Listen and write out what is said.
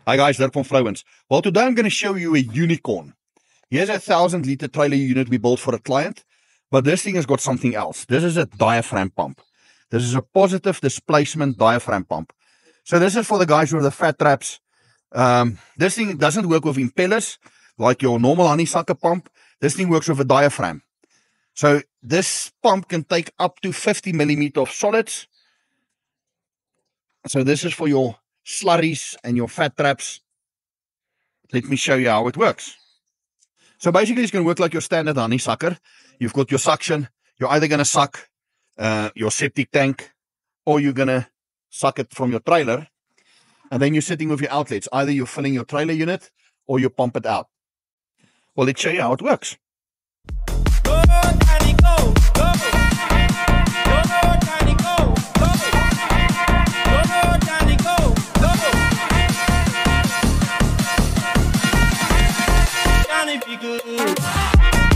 Hi guys, Dirk from Vrouwens. Well, today I'm going to show you a unicorn. Here's a 1,000-liter trailer unit we built for a client, but this thing has got something else. This is a diaphragm pump. This is a positive displacement diaphragm pump. So this is for the guys with the fat traps. This thing doesn't work with impellers like your normal honeysucker pump. This thing works with a diaphragm. So this pump can take up to 50 millimeter of solids. So this is for your slurries and your fat traps. Let me show you how it works. So basically it's going to work like your standard honeysucker. You've got your suction. You're either going to suck your septic tank, or you're going to suck it from your trailer. And then you're sitting with your outlets. Either you're filling your trailer unit or you pump it out. Well, let's show you how it works. Go, Danny, go, go. Go, Danny, go, go. Go, Danny, go, go. Danny, be good.